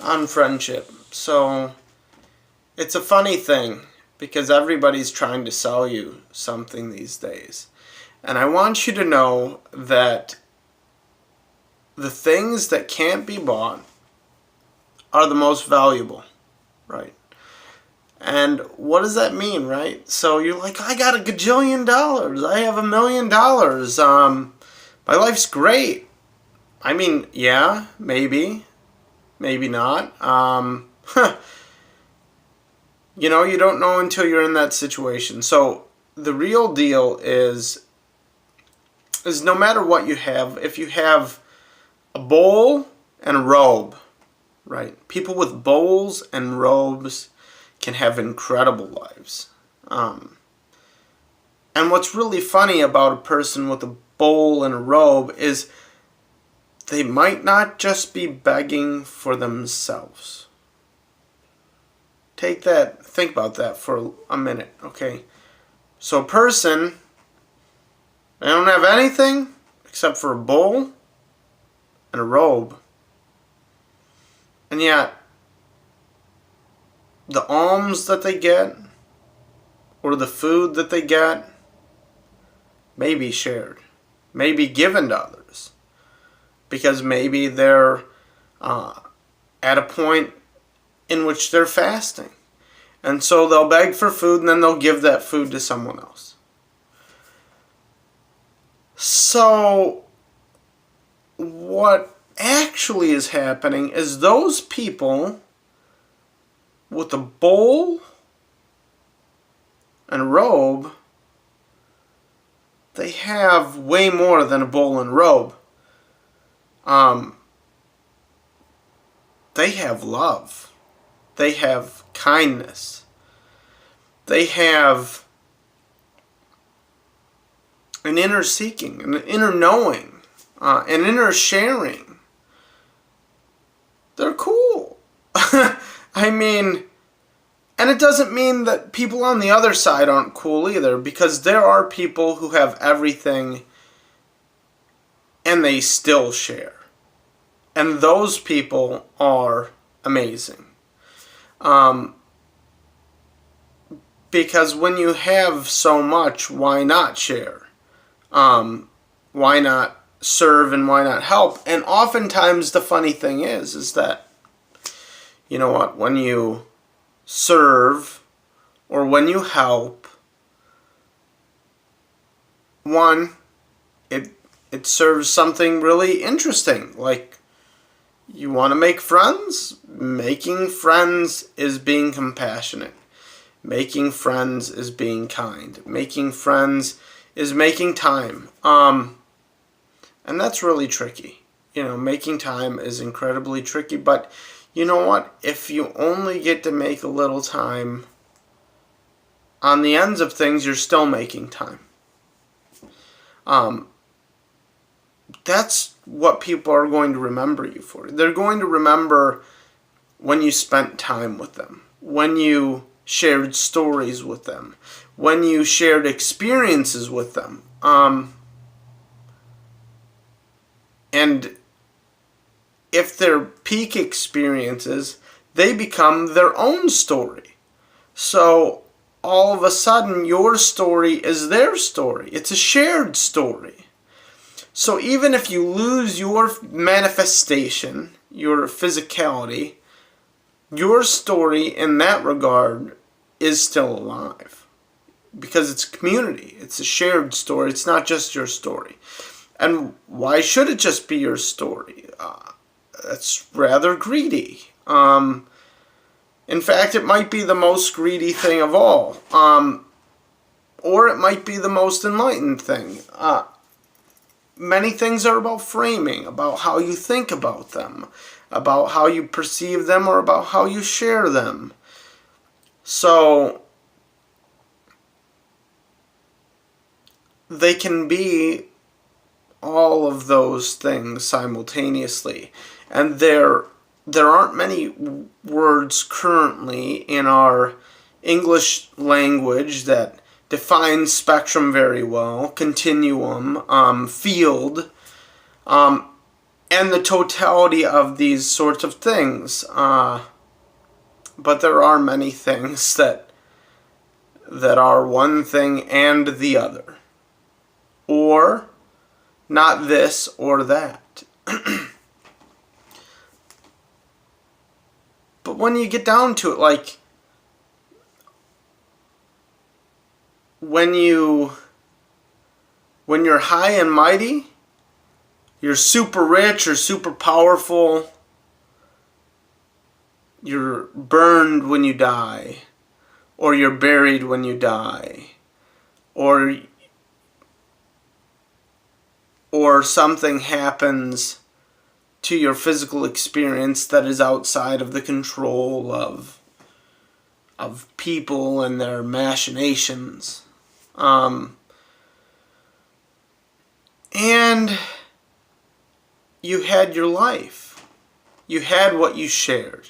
on friendship. So it's a funny thing because everybody's trying to sell you something these days. And I want you to know that the things that can't be bought are the most valuable, right? And what does that mean, right? So you're like, I got $1 gajillion. I have $1 million. My life's great. I mean, yeah, maybe not. You don't know until you're in that situation. So the real deal is no matter what you have, if you have a bowl and a robe, right? People with bowls and robes can have incredible lives. And what's really funny about a person with a bowl and a robe is they might not just be begging for themselves. Think about that for a minute, okay? So a person, they don't have anything except for a bowl and a robe. And yet, the alms that they get, or the food that they get, may be shared, may be given to others. Because maybe they're at a point in which they're fasting. And so they'll beg for food and then they'll give that food to someone else. So what actually is happening is those people with a bowl and a robe, they have way more than a bowl and robe. They have love. They have kindness. They have an inner seeking, an inner knowing, an inner sharing. They're cool. I mean, and it doesn't mean that people on the other side aren't cool either, because there are people who have everything and they still share. And those people are amazing. Because when you have so much, why not share? Why not serve and why not help? And oftentimes the funny thing is that, you know what, when you serve or when you help, one, it serves something really interesting. Like, you want to make friends? Making friends is being compassionate. Making friends is being kind. Making friends is making time. And that's really tricky. Making time is incredibly tricky. But you know what? If you only get to make a little time on the ends of things, you're still making time. That's what people are going to remember you for. They're going to remember when you spent time with them, when you shared stories with them, when you shared experiences with them. And if they're peak experiences, they become their own story. So all of a sudden, your story is their story. It's a shared story. So even if you lose your manifestation, your physicality, your story in that regard is still alive. Because it's community. It's a shared story. It's not just your story. And why should it just be your story? That's rather greedy. In fact, it might be the most greedy thing of all. Or it might be the most enlightened thing. Many things are about framing, about how you think about them, about how you perceive them, or about how you share them. So they can be all of those things simultaneously. And there aren't many words currently in our English language that define spectrum very well, continuum, field. and the totality of these sorts of things. But there are many things that are one thing and the other, or not this or that. But when you get down to it, like, when you're high and mighty, you're super rich or super powerful, you're burned when you die, or you're buried when you die, or something happens to your physical experience that is outside of the control of people and their machinations. And you had your life. You had what you shared.